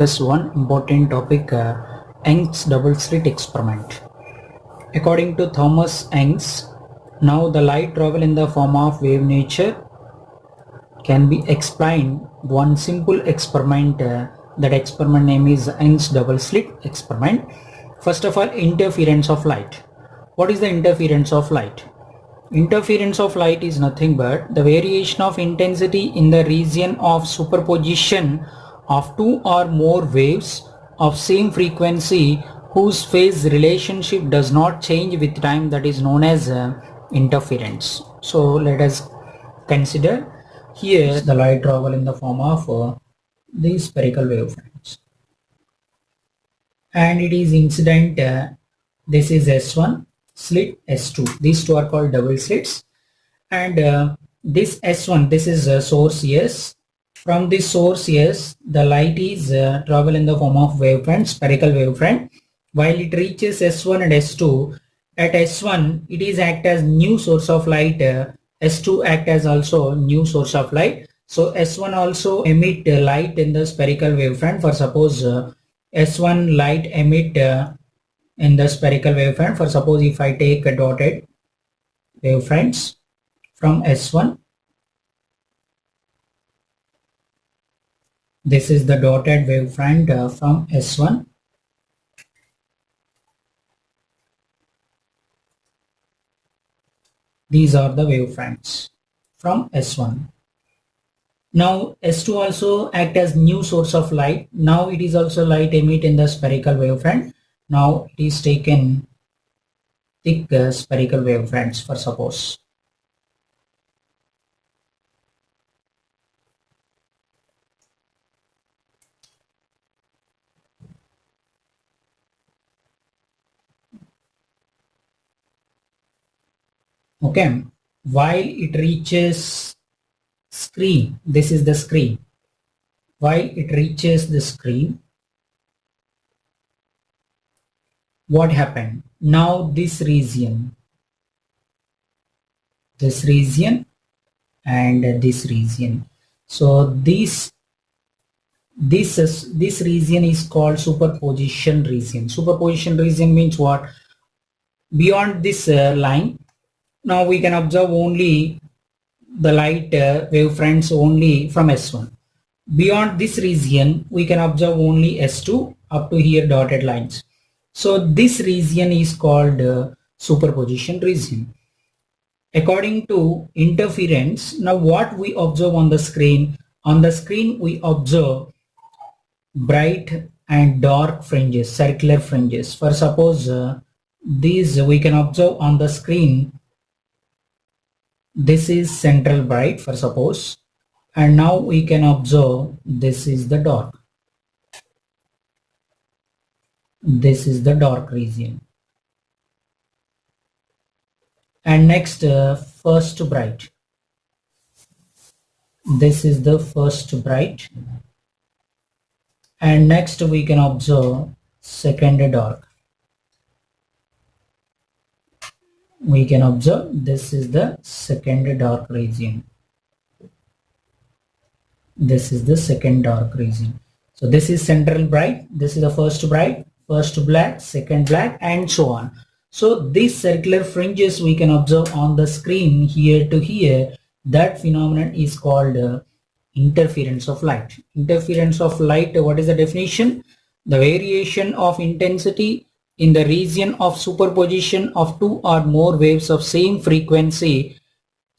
This one important topic, Young's double slit experiment. According to Thomas Young's, now the light travel in the form of wave nature can be explained one simple experiment. That experiment name is Young's double slit experiment. First of all, interference of light. What is the interference of light? Interference of light is nothing but the variation of intensity in the region of superposition of two or more waves of same frequency whose phase relationship does not change with time, that is known as interference. So let us consider here the light travel in the form of these spherical wavefronts, and it is incident. This is S1, slit S2. These two are called double slits, and this S1, this is source S. From this source S, the light is travel in the form of wavefront, spherical wavefront. While it reaches S1 and S2, at S1 it is act as new source of light. S2 act as also new source of light. So S1 also emit light in the spherical wavefront. For suppose S1 light emit in the spherical wavefront. For suppose if I take a dotted wavefronts from S1, this is the dotted wavefront from S1. These are the wavefronts from S1. Now S2 also act as new source of light. Now it is also light emit in the spherical wavefront. Now it is taken thick spherical wavefronts for suppose. Okay, while it reaches screen, this is the screen. While it reaches the screen, what happened? Now this region and this region. So this region is called superposition region. Superposition region means what? Beyond this line, now we can observe only the light wavefronts only from S1. Beyond this region, we can observe only S2 up to here dotted lines. So this region is called superposition region. According to interference, now what we observe on the screen? On the screen we observe bright and dark fringes, circular fringes. For suppose these we can observe on the screen. This is central bright for suppose, and now we can observe this is the dark. This is the dark region. And next first bright. This is the first bright. And next we can observe second dark. We can observe this is the second dark region. This is the second dark region. So this is central bright, this is the first bright, first black, second black, and so on. So these circular fringes we can observe on the screen here to here. That phenomenon is called interference of light. Interference of light, what is the definition? The variation of intensity in the region of superposition of two or more waves of same frequency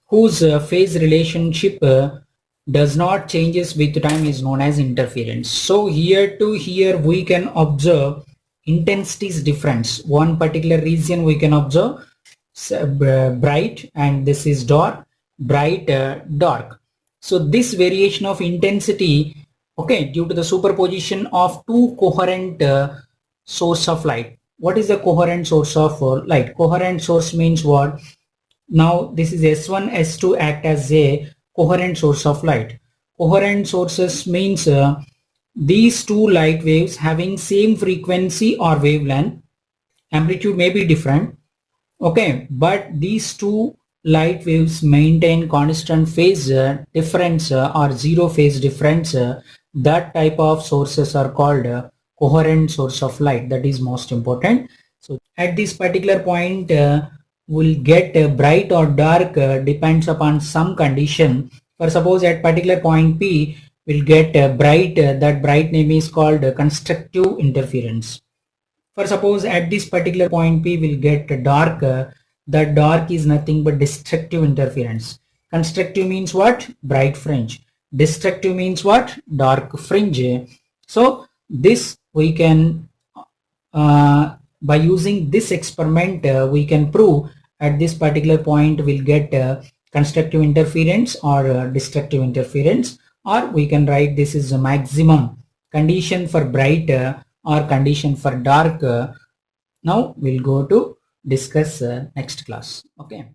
whose phase relationship does not changes with time is known as interference. So here to here we can observe intensities difference. One particular region we can observe bright, and this is dark, bright, dark. So this variation of intensity, okay, due to the superposition of two coherent source of light. What is the coherent source of light? Coherent source means what? Now this is S1, S2 act as a coherent source of light. Coherent sources means these two light waves having same frequency or wavelength, amplitude may be different, okay, but these two light waves maintain constant phase difference or zero phase difference that type of sources are called coherent source of light. That is most important. So at this particular point, we'll get bright or dark depends upon some condition. For suppose at particular point P, we'll get bright. That bright name is called constructive interference. For suppose at this particular point P, we'll get dark. That dark is nothing but destructive interference. Constructive means what? Bright fringe. Destructive means what? Dark fringe. So this we can by using this experiment we can prove at this particular point we'll get constructive interference or destructive interference, or we can write this is a maximum condition for bright or condition for dark. Now we'll go to discuss next class. Okay.